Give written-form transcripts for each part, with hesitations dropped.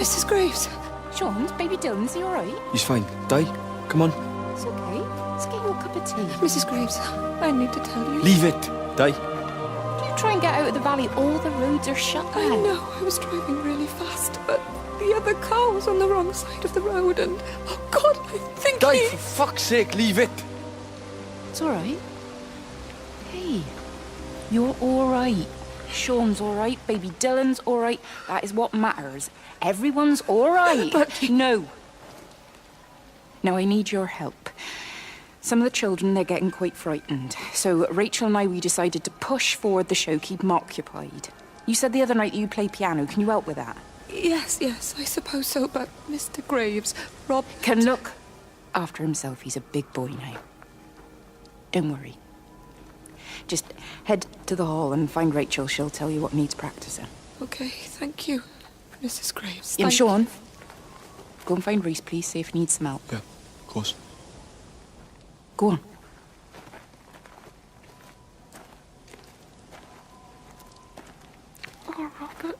Mrs. Graves. Sean's baby Dylan, is he all right? He's fine. Di, come on. It's okay. Let's get you a cup of tea. Mrs. Graves, I need to tell you. Leave it, Di. Do try and get out of the valley. All the roads are shut I now. know, I was driving really fast, but the other car was on the wrong side of the road and... Oh, God, I think Di, he... for fuck's sake, leave it. It's all right. Hey, you're all right. Sean's all right. Baby Dylan's all right. That is what matters. Everyone's all right. But... No. Now, I need your help. Some of the children, they're getting quite frightened. So Rachel and I, we decided to push forward the show, keep them occupied. You said the other night that you play piano. Can you help with that? Yes, I suppose so, but Mr. Graves, Rob... Can look after himself. He's a big boy now. Don't worry. Just head to the hall and find Rachel. She'll tell you what needs practicing. Okay, thank you, Mrs. Graves. And Sean, go and find Reese, please. See if he needs some help. Yeah, of course. Go on. Oh, Robert.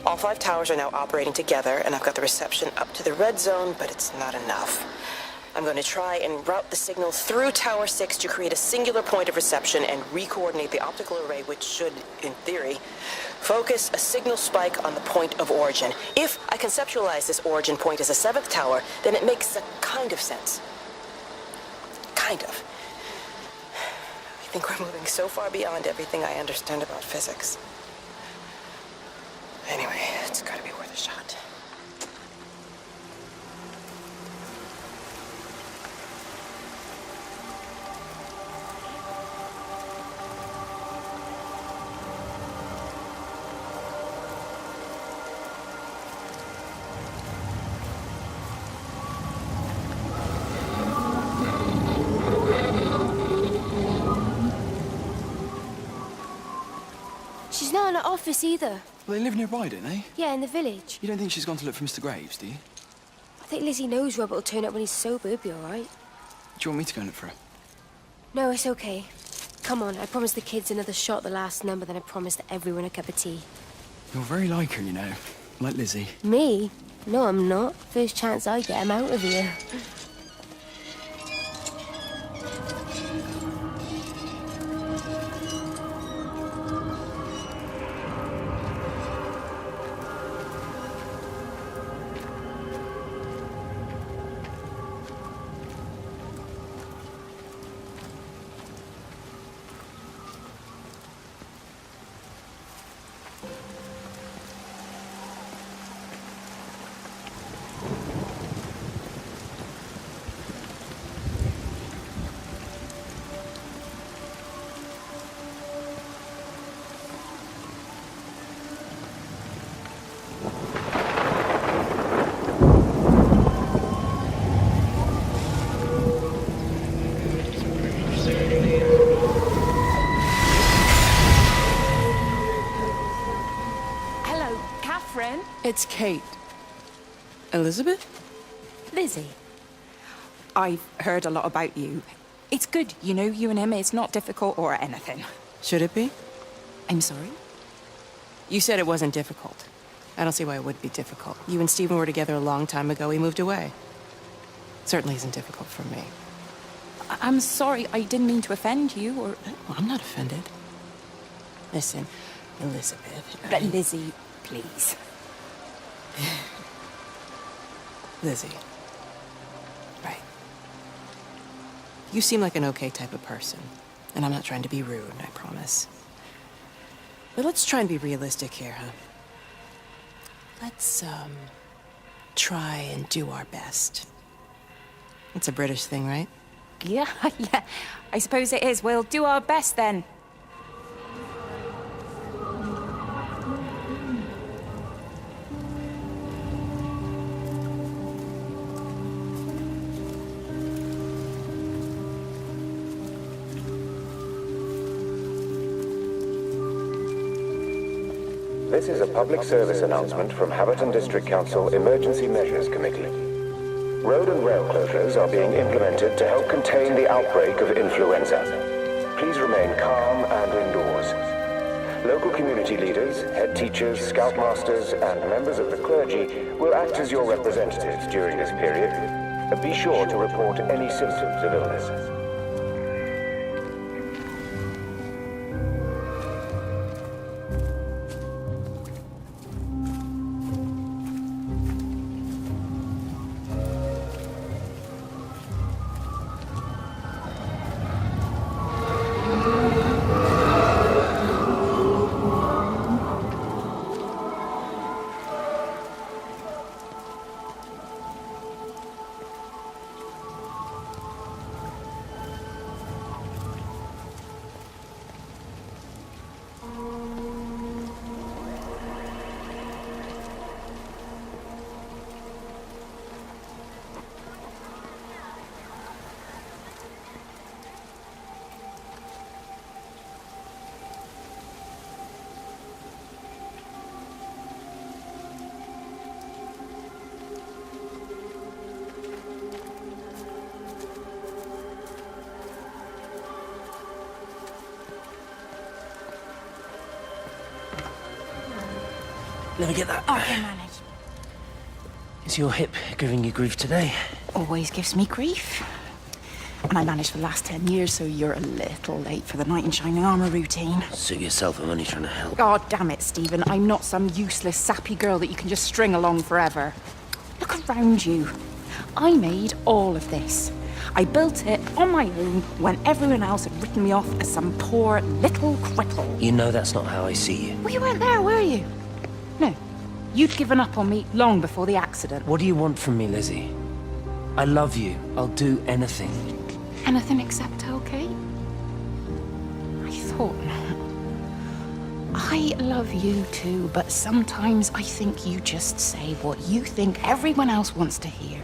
All 5 towers are now operating together, and I've got the reception up to the red zone, but it's not enough. I'm going to try and route the signal through Tower 6 to create a singular point of reception and re-coordinate the optical array, which should, in theory, focus a signal spike on the point of origin. If I conceptualize this origin point as a 7th tower, then it makes a kind of sense. Kind of. I think we're moving so far beyond everything I understand about physics. Anyway, it's gotta be worth a shot. She's not in her office either. Well, they live nearby, don't they? Yeah, in the village. You don't think she's gone to look for Mr. Graves, do you? I think Lizzie knows Robert will turn up when he's sober. He'll be all right. Do you want me to go and look for her? No, it's okay. Come on, I promised the kids another shot the last number, then I promised everyone a cup of tea. You're very like her, you know. Like Lizzie. Me? No, I'm not. First chance I get, I'm out of here. It's Kate. Elizabeth? Lizzie, I've heard a lot about you. It's good, you know, you and him. It's not difficult or anything. Should it be? I'm sorry? You said it wasn't difficult. I don't see why it would be difficult. You and Stephen were together a long time ago. He moved away. Certainly isn't difficult for me. I'm sorry, I didn't mean to offend you, or... Well, I'm not offended. Listen, Elizabeth. But Lizzie, please. Lizzie. Right. You seem like an okay type of person. And I'm not trying to be rude, I promise. But let's try and be realistic here, huh? Let's, try and do our best. It's a British thing, right? Yeah, yeah, I suppose it is. We'll do our best then. This is a public service announcement from Haverton District Council Emergency Measures Committee. Road and rail closures are being implemented to help contain the outbreak of influenza. Please remain calm and indoors. Local community leaders, head teachers, scoutmasters, and members of the clergy will act as your representatives during this period. Be sure to report any symptoms of illness. Let me get that. I can manage. Is your hip giving you grief today? Always gives me grief. And I managed for the last 10 years, so you're a little late for the knight in shining armor routine. Suit yourself, I'm only trying to help. God damn it, Stephen. I'm not some useless, sappy girl that you can just string along forever. Look around you. I made all of this. I built it on my own when everyone else had written me off as some poor little cripple. You know that's not how I see you. Well, you weren't there, were you? No. You'd given up on me long before the accident. What do you want from me, Lizzie? I love you. I'll do anything. Anything except okay? I thought not. I love you too, but sometimes I think you just say what you think everyone else wants to hear.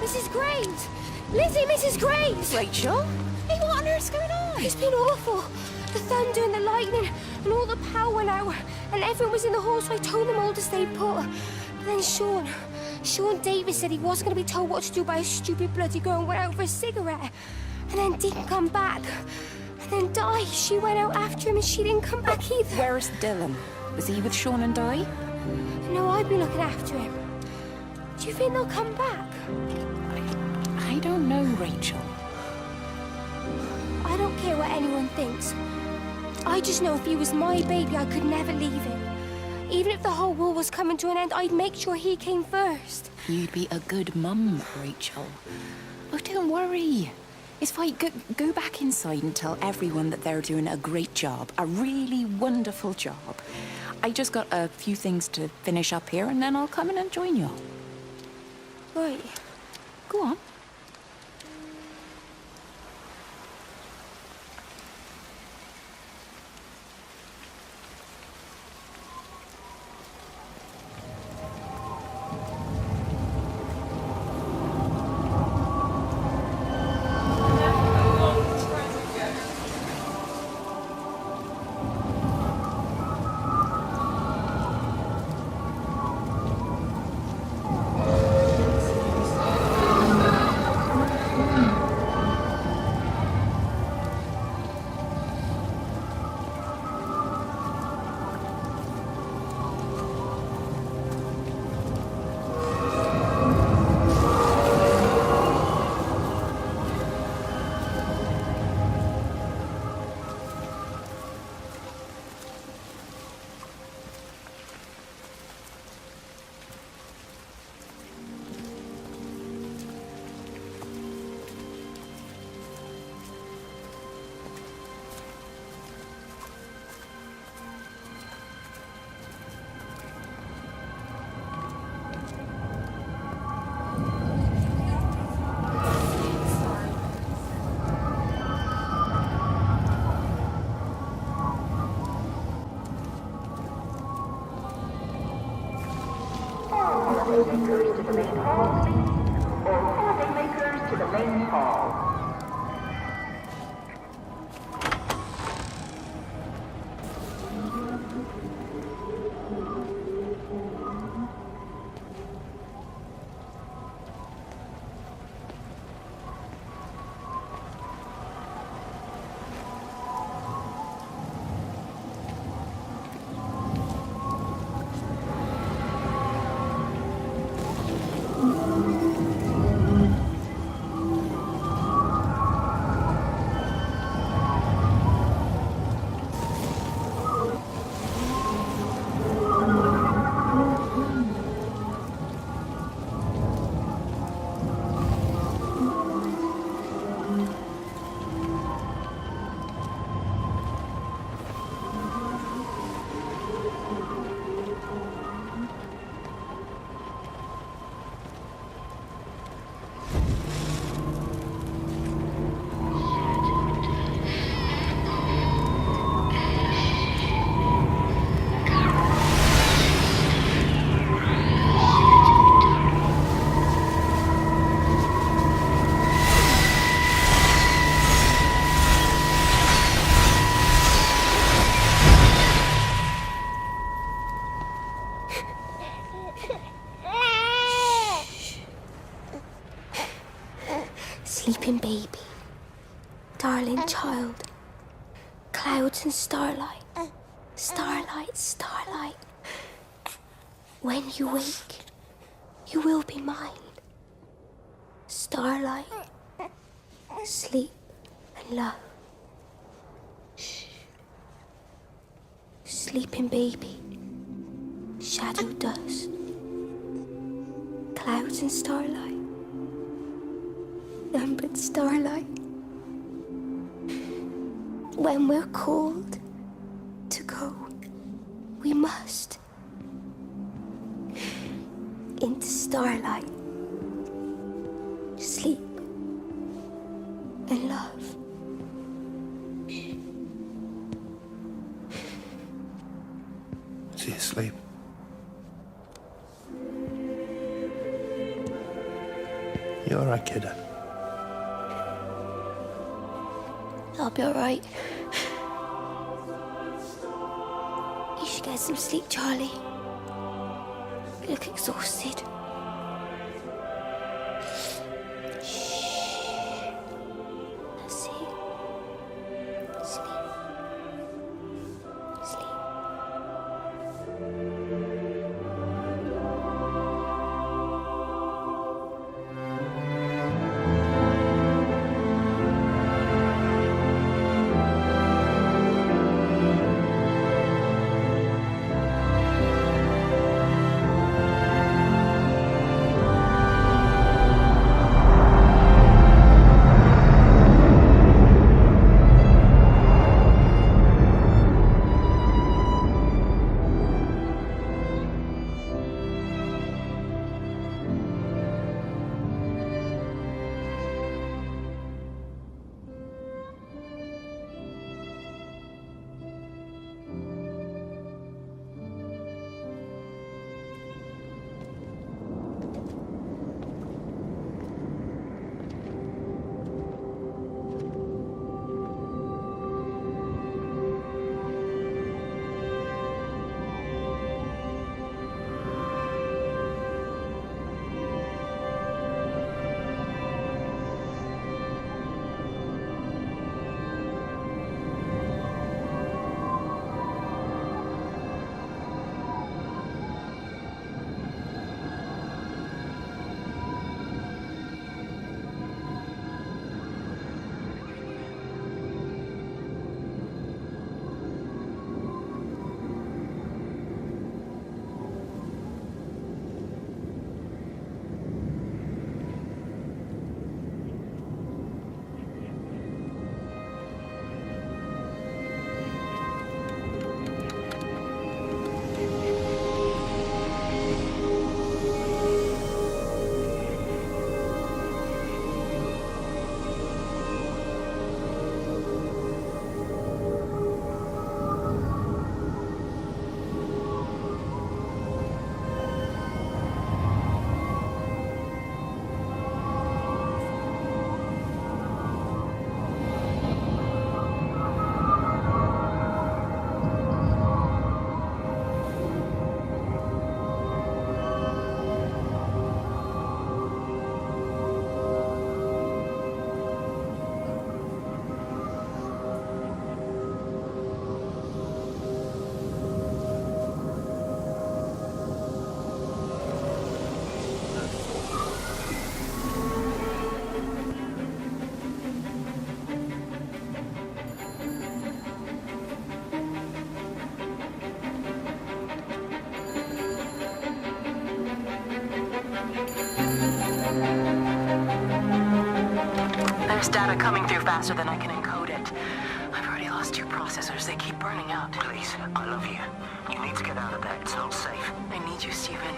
Mrs. Graves! Lizzie, Mrs. Graves! Rachel? Hey, what on earth's going on? It's been awful. The thunder and the lightning and all the power went out and everyone was in the hall, so I told them all to stay put. But then Sean Davis said he wasn't going to be told what to do by a stupid bloody girl and went out for a cigarette. And then didn't come back. And then Di, she went out after him and she didn't come back either. Where's Dylan? Was he with Sean and Di? No, I've been looking after him. Do you think they'll come back? I don't know, Rachel. I don't care what anyone thinks. I just know if he was my baby, I could never leave him. Even if the whole world was coming to an end, I'd make sure he came first. You'd be a good mum, Rachel. Oh, don't worry. It's fine. Go back inside and tell everyone that they're doing a great job. A really wonderful job. I just got a few things to finish up here, and then I'll come in and join you. Right. Go on. Makers to the main hall, please. All holiday makers to the main hall. Sleeping baby, darling child, clouds and starlight, starlight, starlight. When you wake, you will be mine. Starlight, sleep and love. Shh. Sleeping baby, shadow dust, clouds and starlight. Numbered starlight. When we're called to go, we must into starlight, sleep and love. Is he asleep? You all right, kiddo? I'll be alright. You should get some sleep, Charlie. You look exhausted. That's it. Sleep. Sleep. There's data coming through faster than I can encode it. I've already lost 2 processors. They keep burning out. Please, I love you. You need to get out of there. It's not safe. I need you, Stephen.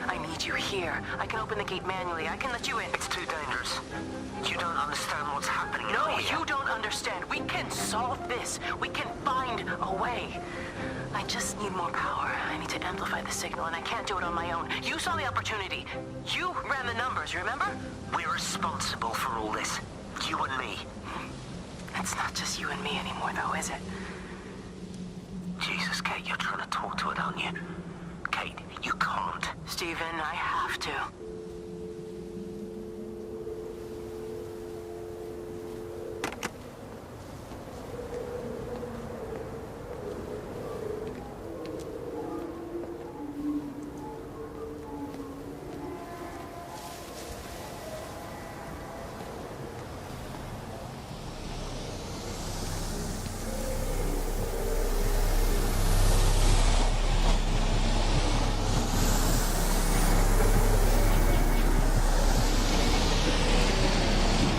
I need you here. I can open the gate manually. I can let you in. It's too dangerous. You don't understand what's happening. No, here. you don't understand. We can solve this. We can find a way. I just need more power. I need to amplify the signal, and I can't do it on my own. You saw the opportunity. You ran the numbers, remember? We're responsible for all this. You and me. It's not just you and me anymore, though, is it? Jesus, Kate, you're trying to talk to it, aren't you? Kate, you can't. Stephen, I have to.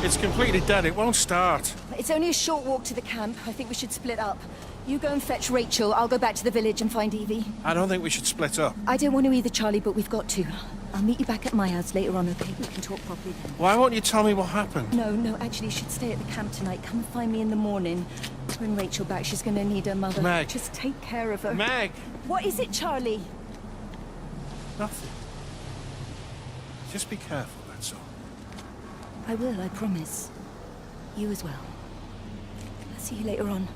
It's completely dead. It won't start. It's only a short walk to the camp. I think we should split up. You go and fetch Rachel. I'll go back to the village and find Evie. I don't think we should split up. I don't want to either, Charlie, but we've got to. I'll meet you back at my house later on, okay? We can talk properly then. Why won't you tell me what happened? No, actually, you should stay at the camp tonight. Come and find me in the morning. Bring Rachel back. She's going to need her mother. Meg. Just take care of her. Meg! What is it, Charlie? Nothing. Just be careful, that's all. I will, I promise. You as well. See you later on.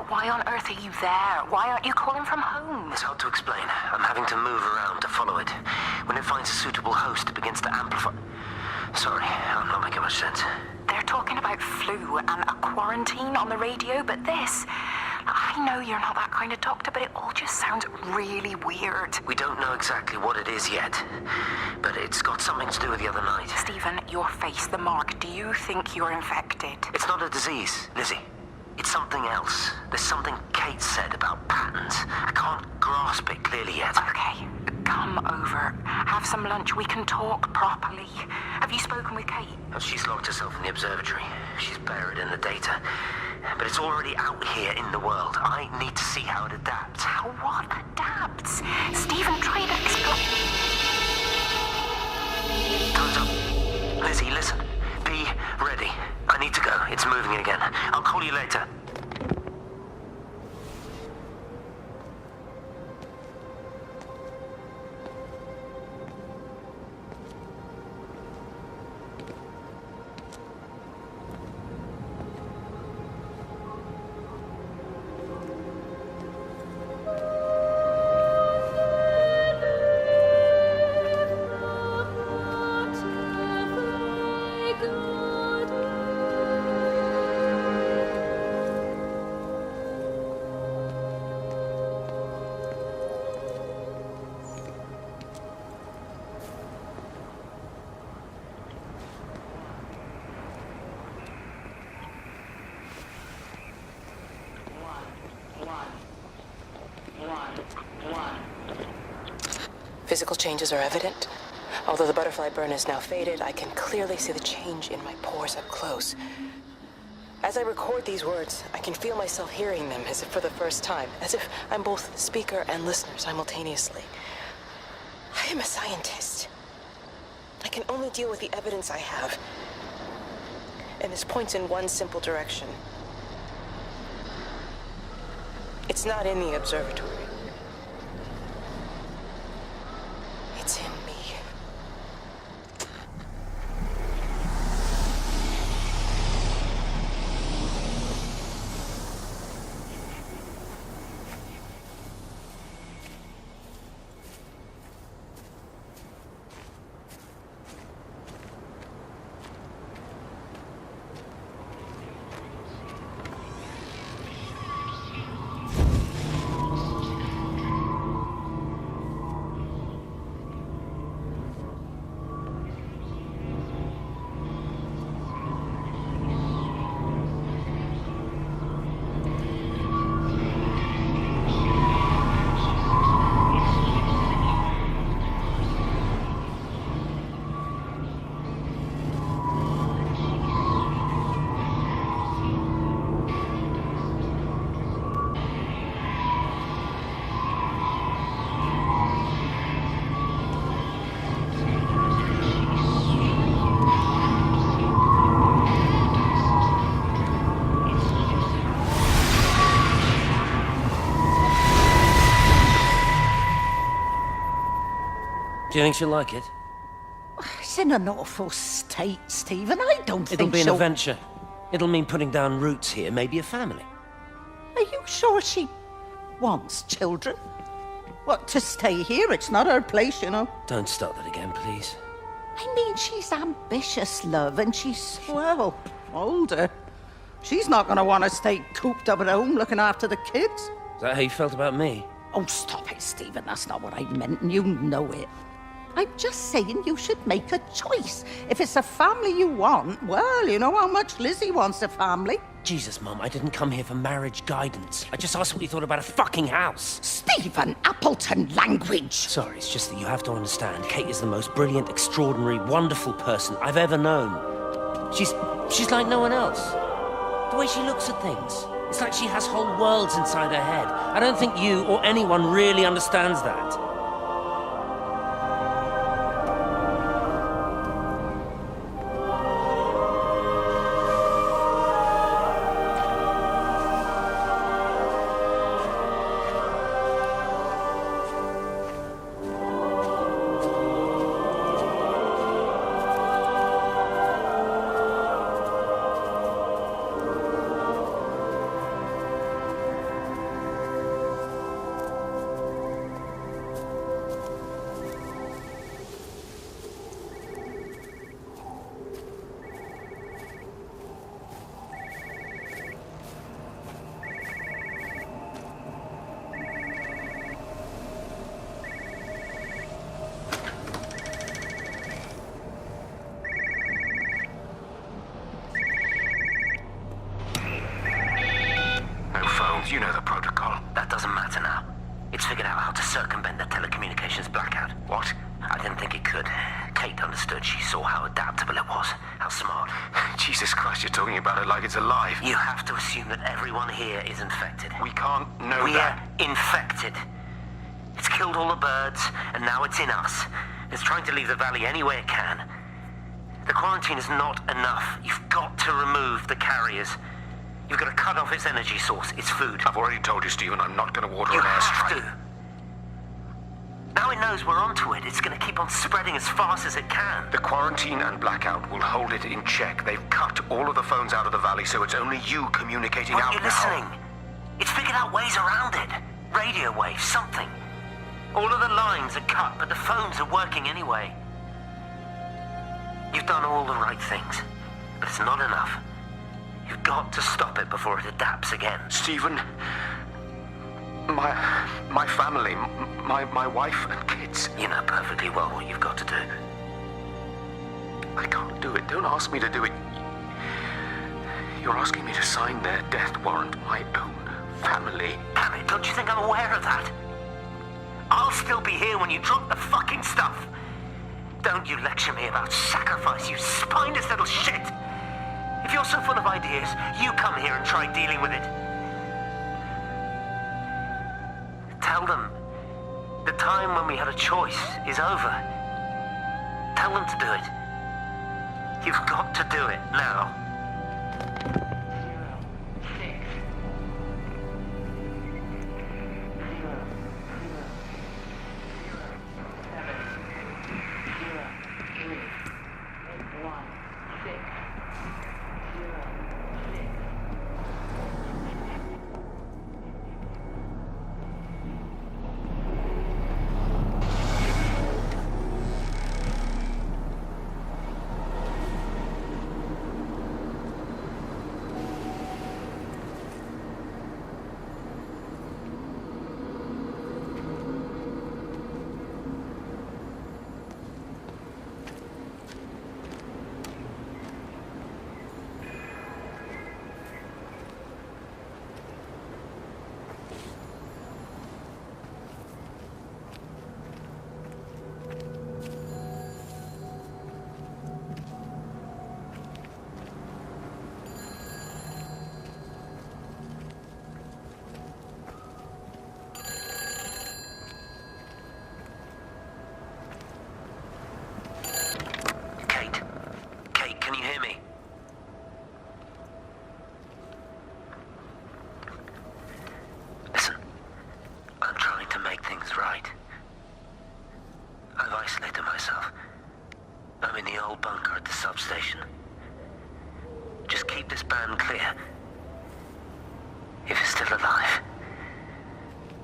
Why on earth are you there? Why aren't you calling from home? It's hard to explain. I'm having to move around to follow it. When it finds a suitable host, it begins to amplify... Sorry, I'm not making much sense. They're talking about flu and a quarantine on the radio, but this... I know you're not that kind of doctor, but it all just sounds really weird. We don't know exactly what it is yet, but it's got something to do with the other night. Stephen, your face, the mark, do you think you're infected? It's not a disease, Lizzie. It's something else. There's something Kate said about patterns. I can't grasp it clearly yet. Okay, come over. Have some lunch. We can talk properly. Have you spoken with Kate? She's locked herself in the observatory. She's buried in the data. But it's already out here in the world. I need to see how it adapts. How what adapts? Stephen, try to explain. Time's up. Lizzie, listen. Be ready. I need to go. It's moving again. I'll call you later. Physical changes are evident. Although the butterfly burn is now faded, I can clearly see the change in my pores up close. As I record these words, I can feel myself hearing them as if for the first time, as if I'm both speaker and listener simultaneously. I am a scientist. I can only deal with the evidence I have. And this points in one simple direction. It's not in the observatory. It's in me. Do you think she'll like it? It's in an awful state, Stephen. I don't think It'll be an she'll... adventure. It'll mean putting down roots here, maybe a family. Are you sure she wants children? What, to stay here? It's not her place, you know. Don't start that again, please. I mean, she's ambitious, love, and she's, well, older. She's not going to want to stay cooped up at home looking after the kids. Is that how you felt about me? Oh, stop it, Stephen. That's not what I meant, and you know it. I'm just saying you should make a choice. If it's a family you want, well, you know how much Lizzie wants a family. Jesus, Mum, I didn't come here for marriage guidance. I just asked what you thought about a fucking house. Stephen Appleton language. Sorry, it's just that you have to understand, Kate is the most brilliant, extraordinary, wonderful person I've ever known. She's like no one else. The way she looks at things. It's like she has whole worlds inside her head. I don't think you or anyone really understands that. You know the protocol. That doesn't matter now. It's figured out how to circumvent the telecommunications blackout. What? I didn't think it could. Kate understood. She saw how adaptable it was. How smart. Jesus Christ, you're talking about it like it's alive. You have to assume that everyone here is infected. We can't know that. We're infected. It's killed all the birds, and now it's in us. It's trying to leave the valley any way it can. The quarantine is not enough. You've got to remove the carriers. You've got to cut off its energy source, its food. I've already told you, Stephen, I'm not going to order an airstrike. You have to. Now it knows we're onto it. It's going to keep on spreading as fast as it can. The quarantine and blackout will hold it in check. They've cut all of the phones out of the valley, so it's only you communicating out now. Are you listening? It's figured out ways around it. Radio waves, something. All of the lines are cut, but the phones are working anyway. You've done all the right things, but it's not enough. You've got to stop it before it adapts again. Stephen, my family, my wife and kids. You know perfectly well what you've got to do. I can't do it. Don't ask me to do it. You're asking me to sign their death warrant, my own family. Damn it, don't you think I'm aware of that? I'll still be here when you drop the fucking stuff. Don't you lecture me about sacrifice, you spineless little shit. If you're so full of ideas, you come here and try dealing with it. Tell them the time when we had a choice is over. Tell them to do it. You've got to do it now.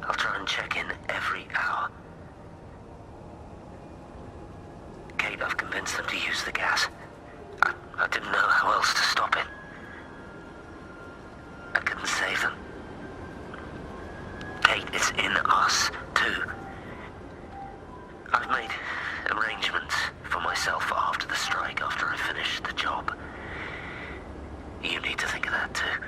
I'll try and check in every hour. Kate, I've convinced them to use the gas. I didn't know how else to stop it. I couldn't save them. Kate, it's in us, too. I've made arrangements for myself after the strike, after I finish the job. You need to think of that, too.